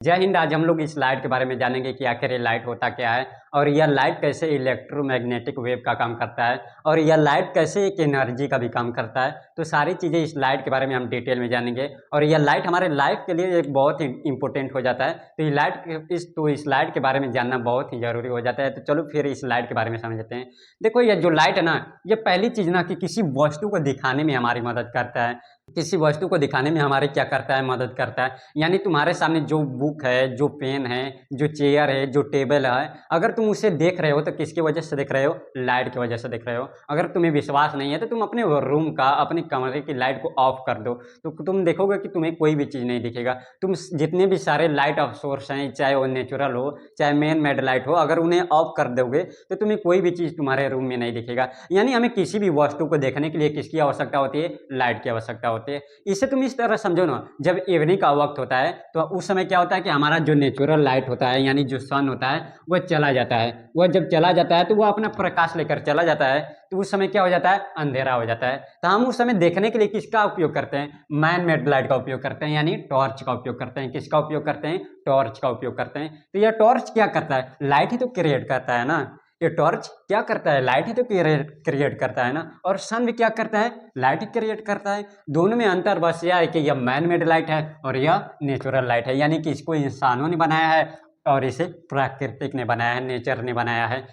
जय हिंद। आज हम लोग इस लाइट के बारे में जानेंगे कि आखिर ये लाइट होता क्या है और यह लाइट कैसे इलेक्ट्रोमैग्नेटिक वेव का काम करता है और यह लाइट कैसे एक एनर्जी का भी काम करता है। तो सारी चीज़ें इस लाइट के बारे में हम डिटेल में जानेंगे और यह लाइट हमारे लाइफ के लिए एक बहुत ही इंपॉर्टेंट हो जाता है। तो इस लाइट के बारे में जानना बहुत ही ज़रूरी हो जाता है। तो चलो फिर इस लाइट के बारे में समझते हैं। देखो, यह जो लाइट है ना, ये पहली चीज़ ना कि किसी वस्तु को दिखाने में हमारी मदद करता है। किसी वस्तु को दिखाने में हमारे क्या करता है, मदद करता है। यानी तुम्हारे सामने जो बुक है, जो पेन है, जो चेयर है, जो टेबल है, अगर तुम उसे देख रहे हो तो किसकी वजह से देख रहे हो? लाइट की वजह से देख रहे हो। अगर तुम्हें विश्वास नहीं है तो तुम अपने रूम का, अपने कमरे की लाइट को ऑफ कर दो, तो तुम देखोगे कि तुम्हें कोई भी चीज़ नहीं दिखेगा। तुम जितने भी सारे लाइट ऑफ सोर्स हैं, चाहे वो नेचुरल हो चाहे मैन मेड लाइट हो, अगर उन्हें ऑफ कर दोगे तो तुम्हें कोई भी चीज़ तुम्हारे रूम में नहीं दिखेगा। यानी हमें किसी भी वस्तु को देखने के लिए किसकी आवश्यकता होती है? लाइट की आवश्यकता होती है। इसे तुम इस तरह समझो ना, जब इवनिंग का वक्त होता है तो उस समय क्या होता है कि हमारा जो नेचुरल लाइट होता है, यानी जो सन होता है, वह चला जाता है। वह जब चला जाता है तो वह अपना प्रकाश लेकर चला जाता है। तो उस समय क्या हो जाता है? अंधेरा हो जाता है। तो हम उस समय देखने के लिए किसका उपयोग करते हैं? मैन मेड लाइट का उपयोग करते हैं, यानी टॉर्च का उपयोग करते हैं। किसका उपयोग करते हैं? टॉर्च का उपयोग करते हैं। तो यह टॉर्च क्या करता है? लाइट ही तो क्रिएट करता है ना। ये टॉर्च क्या करता है? लाइट ही तो क्रिएट करता है ना। और सन भी क्या करता है? लाइट ही क्रिएट करता है। दोनों में अंतर बस यह है कि यह मैन मेड लाइट है और यह नेचुरल लाइट है, यानी कि इसको इंसानों ने बनाया है और इसे प्राकृतिक ने बनाया है, नेचर ने बनाया है।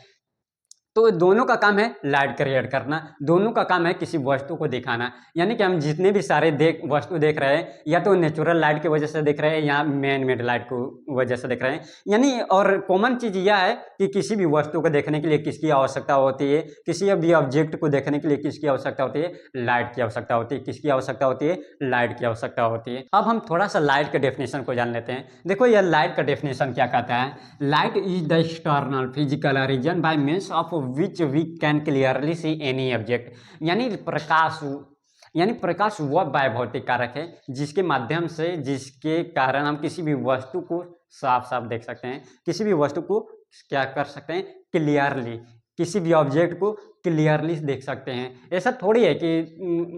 तो दोनों का काम है लाइट क्रिएट करना, दोनों का काम है किसी वस्तु को दिखाना। यानी कि हम जितने भी सारे वस्तु देख रहे हैं, या तो नेचुरल लाइट की वजह से देख रहे हैं या मैन मेड लाइट की वजह से देख रहे हैं। यानी और कॉमन चीज़ यह है कि किसी भी वस्तु को देखने के लिए किसकी आवश्यकता होती है? किसी भी ऑब्जेक्ट को देखने के लिए किसकी आवश्यकता होती है? लाइट की आवश्यकता होती है। किसकी आवश्यकता होती है? लाइट की आवश्यकता होती है। अब हम थोड़ा सा लाइट के डेफिनेशन को जान लेते हैं। देखो, यह लाइट का डेफिनेशन क्या कहता है? Light is the external physical reason by means of which we can clearly see any object. यानी प्रकाश वह बाह्य भौतिक कारक है जिसके माध्यम से, जिसके कारण हम किसी भी वस्तु को साफ साफ देख सकते हैं। किसी भी वस्तु को क्या कर सकते हैं? क्लियरली, किसी भी ऑब्जेक्ट को क्लियरली देख सकते हैं। ऐसा थोड़ी है कि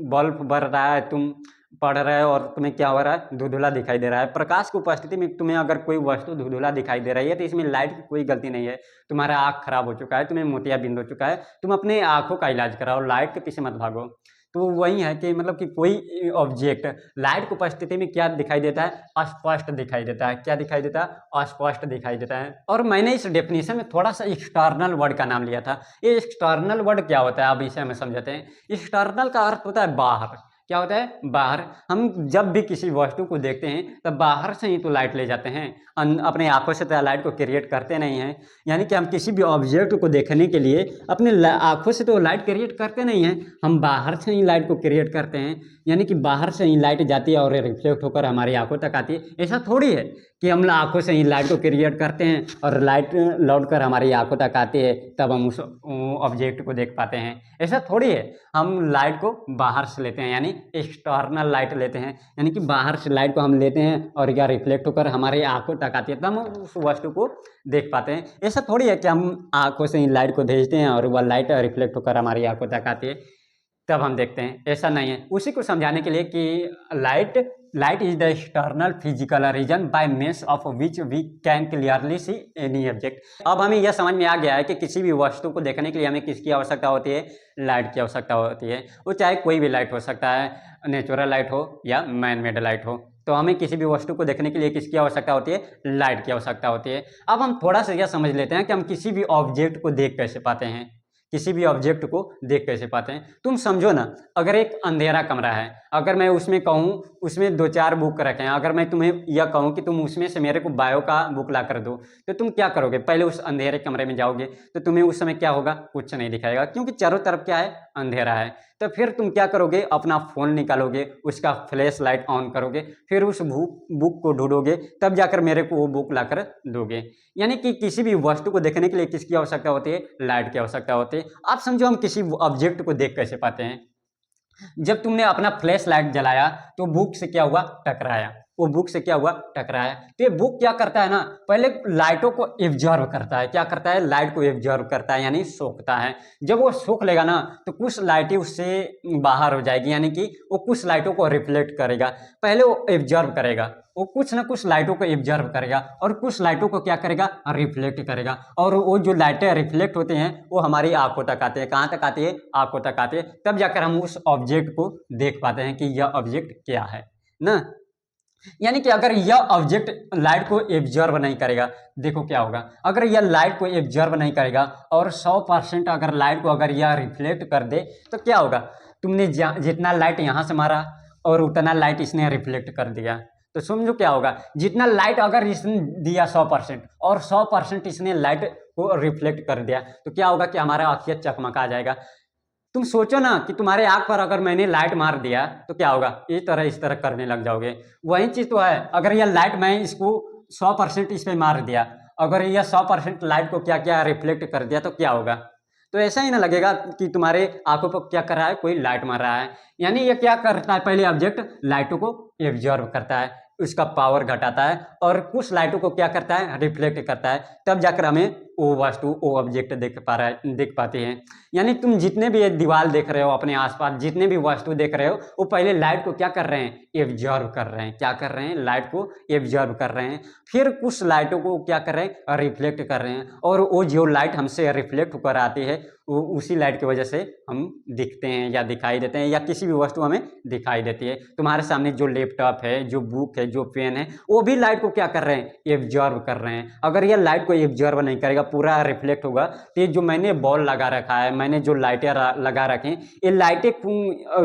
बल्ब बर रहा है, तुम पढ़ रहे हो और तुम्हें क्या हो रहा है? धुंधला दिखाई दे रहा है। प्रकाश की उपस्थिति में तुम्हें अगर कोई वस्तु धुंधला दिखाई दे रही है तो इसमें लाइट की कोई गलती नहीं है। तुम्हारा आँख खराब हो चुका है, तुम्हें मोतियाबिंद हो चुका है, तुम अपने आँखों का इलाज कराओ, लाइट के पीछे मत भागो। तो वही है कि मतलब कि कोई ऑब्जेक्ट लाइट की उपस्थिति में क्या दिखाई देता है? अस्पष्ट दिखाई देता है। क्या दिखाई देता है? अस्पष्ट दिखाई देता है। और मैंने इस डेफिनेशन में थोड़ा सा एक्सटर्नल वर्ड का नाम लिया था। ये एक्सटर्नल वर्ड क्या होता है, अब इसे हमें समझते हैं। एक्सटर्नल का अर्थ होता है बाहर। क्या होता है? बाहर। हम जब भी किसी वस्तु को देखते हैं तब बाहर से ही तो लाइट ले जाते हैं, अपने आंखों से तो लाइट को क्रिएट करते नहीं हैं। यानी कि हम किसी भी ऑब्जेक्ट को देखने के लिए अपने आंखों से तो लाइट क्रिएट करते नहीं हैं, हम बाहर से ही लाइट को क्रिएट करते हैं। यानी कि बाहर से ही लाइट जाती है और रिफ्लेक्ट होकर हमारी आंखों तक आती है। ऐसा थोड़ी है कि हम आंखों से ही लाइट को क्रिएट करते हैं और लाइट लौट कर हमारी आंखों तक आती है तब हम उस ऑब्जेक्ट को देख पाते हैं। ऐसा थोड़ी है। हम लाइट को बाहर से लेते हैं, यानी एक्सटर्नल लाइट लेते हैं। यानी कि बाहर से लाइट को हम लेते हैं और क्या रिफ्लेक्ट होकर हमारी आंखों तक आती है, तब हम उस वस्तु को देख पाते हैं। ऐसा थोड़ी है कि हम आंखों से ही लाइट को भेजते हैं और वह लाइट रिफ्लेक्ट होकर हमारी आंखों तक आती है तब हम देखते हैं। ऐसा नहीं है। उसी को समझाने के लिए कि light is the external physical reason by means of which we can clearly see any object. अब हमें यह समझ में आ गया है कि किसी भी वस्तु को देखने के लिए हमें किसकी आवश्यकता होती है? लाइट की आवश्यकता होती है। वो चाहे कोई भी लाइट हो सकता है, नेचुरल लाइट हो या मैन मेड लाइट हो। तो हमें किसी भी वस्तु को देखने के लिए किसकी आवश्यकता होती है? लाइट की आवश्यकता होती है। अब हम थोड़ा सा यह समझ लेते हैं कि हम किसी भी ऑब्जेक्ट को देख कैसे पाते हैं। किसी भी ऑब्जेक्ट को देख कैसे पाते हैं? तुम समझो ना, अगर एक अंधेरा कमरा है, अगर मैं उसमें कहूँ उसमें 2-4 बुक रखे हैं, अगर मैं तुम्हें यह कहूँ कि तुम उसमें से मेरे को बायो का बुक ला कर दो, तो तुम क्या करोगे? पहले उस अंधेरे कमरे में जाओगे तो तुम्हें उस समय क्या होगा? कुछ नहीं दिखाएगा, क्योंकि चारों तरफ क्या है? अंधेरा है। तो फिर तुम क्या करोगे? अपना फ़ोन निकालोगे, उसका फ्लैश लाइट ऑन करोगे, फिर उस बुक को ढूंढोगे, तब जाकर मेरे को वो बुक ला कर दोगे। यानी कि किसी भी वस्तु को देखने के लिए किसकी आवश्यकता होती है? लाइट की आवश्यकता होती है। आप समझो हम किसी ऑब्जेक्ट को देख कैसे पाते हैं? जब तुमने अपना फ्लैश लाइट जलाया तो बुक से क्या हुआ? टकराया। वो बुक से क्या हुआ, टकराया। तो ये बुक क्या करता है ना, पहले लाइटों को एब्जॉर्ब करता है। क्या करता है, लाइट को एब्जॉर्ब करता है, यानी सोखता है। जब वो सोख लेगा ना तो कुछ लाइटें उससे बाहर हो जाएगी, यानी कि वो कुछ लाइटों को रिफ्लेक्ट करेगा। पहले वो एब्जॉर्ब करेगा, वो कुछ ना कुछ लाइटों को एब्जॉर्ब करेगा और कुछ लाइटों को क्या करेगा, रिफ्लेक्ट करेगा। और वो जो लाइटें रिफ्लेक्ट होते हैं वो हमारी आंखों तक आते हैं। कहाँ तक आती है, आंखों तक आती है। तब जाकर हम उस ऑब्जेक्ट को देख पाते हैं कि यह ऑब्जेक्ट क्या है ना। यानी कि अगर यह ऑब्जेक्ट लाइट को एब्जॉर्ब नहीं करेगा, देखो क्या होगा, अगर यह लाइट को एब्जॉर्ब नहीं करेगा और 100% अगर लाइट को अगर यह रिफ्लेक्ट कर दे तो क्या होगा, तुमने जितना लाइट यहाँ से मारा और उतना लाइट इसने रिफ्लेक्ट कर दिया, तो समझो क्या होगा, जितना लाइट अगर इसने दिया 100% और 100% इसने लाइट को रिफ्लेक्ट कर दिया, तो क्या होगा कि हमारा आँखें चकमका जाएगा। तुम सोचो ना कि तुम्हारे आँख पर अगर मैंने लाइट मार दिया तो क्या होगा, इस तरह करने लग जाओगे। वही चीज़ तो है, अगर यह लाइट मैं इसको 100% इस पे मार दिया, अगर यह 100% लाइट को क्या क्या रिफ्लेक्ट कर दिया तो क्या होगा, तो ऐसा ही ना लगेगा कि तुम्हारे आंखों पर क्या कर रहा है, कोई लाइट मार रहा है। यानी ये क्या करता है, पहले ऑब्जेक्ट लाइटों को एब्जॉर्ब करता है, उसका पावर घटाता है और कुछ लाइटों को क्या करता है, रिफ्लेक्ट करता है। तब जाकर हमें वो वस्तु, वो ऑब्जेक्ट देख पाते हैं। यानी तुम जितने भी ये दीवार देख रहे हो, अपने आसपास जितने भी वस्तु देख रहे हो, वो पहले लाइट को क्या कर रहे हैं, एब्जॉर्ब कर रहे हैं। क्या कर रहे हैं, लाइट को एब्जॉर्ब कर रहे हैं। फिर कुछ लाइटों को क्या कर रहे हैं, रिफ्लेक्ट कर रहे हैं। और वो जो लाइट हमसे रिफ्लेक्ट होकर आती है वो उसी लाइट की वजह से हम दिखते हैं या दिखाई देते हैं, या किसी भी वस्तु हमें दिखाई देती है। तुम्हारे सामने जो लैपटॉप है, जो बुक है, जो पेन है, वो भी लाइट को क्या कर रहे हैं, एब्जॉर्ब कर रहे हैं। अगर यह लाइट को एब्जॉर्ब नहीं करेगा, पूरा रिफ्लेक्ट होगा, तो ये जो मैंने बॉल लगा रखा है, मैंने जो लाइटें लगा रखी हैं, ये लाइटें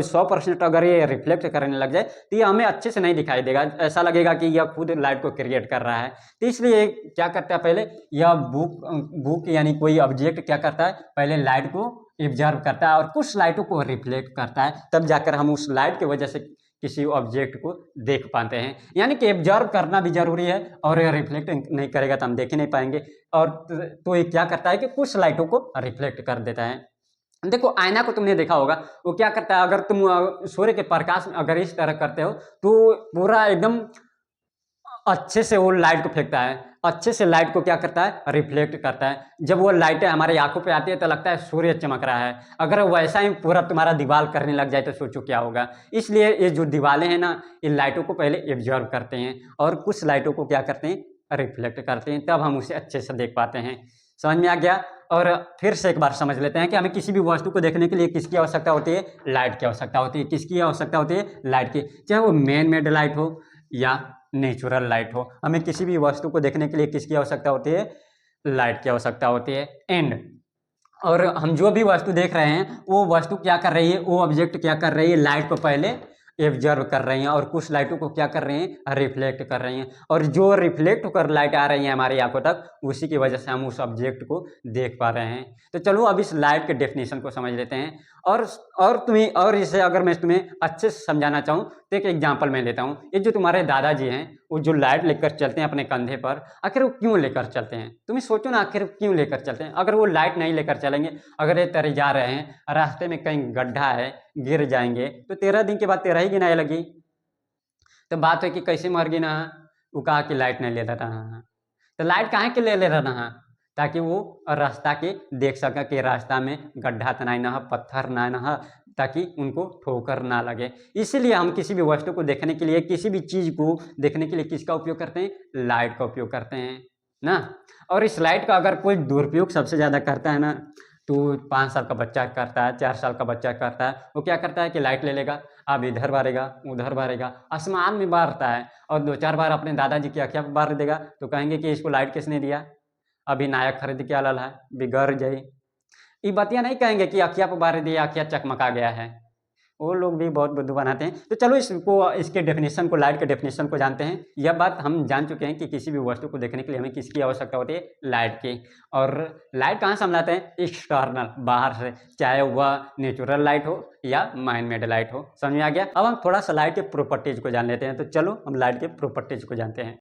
100% अगर ये रिफ्लेक्ट करने लग जाए तो ये हमें अच्छे से नहीं दिखाई देगा। ऐसा लगेगा कि यह खुद लाइट को क्रिएट कर रहा है। तो इसलिए क्या करता है, पहले यह बुक यानी कोई ऑब्जेक्ट क्या करता है, पहले लाइट को एब्जॉर्ब करता है और कुछ लाइटों को रिफ्लेक्ट करता है। तब जाकर हम उस लाइट की वजह से किसी ऑब्जेक्ट को देख पाते हैं। यानी कि एब्जॉर्ब करना भी जरूरी है, और रिफ्लेक्ट नहीं करेगा तो हम देख ही नहीं पाएंगे। और तो ये क्या करता है कि कुछ लाइटों को रिफ्लेक्ट कर देता है। देखो आईना को तुमने देखा होगा, वो क्या करता है, अगर तुम सूर्य के प्रकाश में अगर इस तरह करते हो तो पूरा एकदम अच्छे से वो लाइट को फेंकता है, अच्छे से लाइट को क्या करता है, रिफ्लेक्ट करता है। जब वो लाइटें हमारी आंखों पे आती है तो लगता है सूर्य चमक रहा है। अगर वैसा ही पूरा तुम्हारा दीवार करने लग जाए तो सोचो क्या होगा। इसलिए ये जो दीवारें हैं ना, इन लाइटों को पहले एब्जॉर्ब करते हैं और कुछ लाइटों को क्या करते हैं, रिफ्लेक्ट करते हैं, तब हम उसे अच्छे से देख पाते हैं। समझ में आ गया। और फिर से एक बार समझ लेते हैं कि हमें किसी भी वस्तु को देखने के लिए किसकी आवश्यकता होती है, लाइट की आवश्यकता होती है। किसकी आवश्यकता होती है, लाइट की। चाहे वो मैन मेड लाइट हो या नेचुरल लाइट हो, हमें किसी भी वस्तु को देखने के लिए किसकी आवश्यकता होती है, लाइट की आवश्यकता होती है। एंड और हम जो भी वस्तु देख रहे हैं वो वस्तु क्या कर रही है, वो ऑब्जेक्ट क्या कर रही है, लाइट को पहले एब्जॉर्ब कर रही हैं और कुछ लाइटों को क्या कर रही हैं, रिफ्लेक्ट कर रही हैं। और जो रिफ्लेक्ट होकर लाइट आ रही है हमारी आंखों तक, उसी की वजह से हम उस ऑब्जेक्ट को देख पा रहे हैं। तो चलो अब इस लाइट के डेफिनेशन को समझ लेते हैं। और इसे अगर मैं तुम्हें अच्छे से समझाना चाहूँ तो एक एग्जांपल मैं लेता हूँ। ये जो तुम्हारे दादाजी हैं, वो जो लाइट लेकर चलते हैं अपने कंधे पर, आखिर वो क्यों लेकर चलते हैं, तुम्हें सोचो ना, आखिर क्यों लेकर चलते हैं। अगर वो लाइट नहीं लेकर चलेंगे, अगर ये तरह जा रहे हैं, रास्ते में कहीं गड्ढा है, गिर जाएंगे, तो 13 दिन के बाद 13 ही गिनाई लगी। तो बात है कि कैसे मर गिना, वो कहा कि लाइट नहीं ले रहा। तो लाइट काहे के ले रहा, ताकि वो रास्ता के देख सके कि रास्ता में गड्ढा तो नहीं ना, पत्थर ना ना, ताकि उनको ठोकर ना लगे। इसीलिए हम किसी भी वस्तु को देखने के लिए, किसी भी चीज़ को देखने के लिए किसका उपयोग करते हैं, लाइट का उपयोग करते हैं ना। और इस लाइट का अगर कोई दुरुपयोग सबसे ज़्यादा करता है ना, तो 5 साल का बच्चा करता है, 4 साल का बच्चा करता है। वो क्या करता है कि लाइट ले लेगा, अब इधर मारेगा, उधर मारेगा, आसमान में मारता है, और 2-4 बार अपने दादाजी की आँखिया पर मार देगा, तो कहेंगे कि इसको लाइट किसने दिया, अभी नया खरीद के आलल है, बिगड़ जाई। ये बतिया नहीं कहेंगे कि अखिया पर बार दिया, अखिया चकमका गया है। वो लोग भी बहुत बुद्धू बनाते हैं। तो चलो इसके डेफिनेशन को, लाइट के डेफिनेशन को जानते हैं। यह बात हम जान चुके हैं कि किसी भी वस्तु को देखने के लिए हमें किसकी आवश्यकता होती है, लाइट की। और लाइट कहाँ से हम लाते हैं, एक्सटर्नल, बाहर से, चाहे वह नेचुरल लाइट हो या मैन मेड लाइट हो। समझ में आ गया। अब हम थोड़ा सा लाइट के प्रॉपर्टीज को जान लेते हैं। तो चलो हम लाइट के प्रॉपर्टीज को जानते हैं।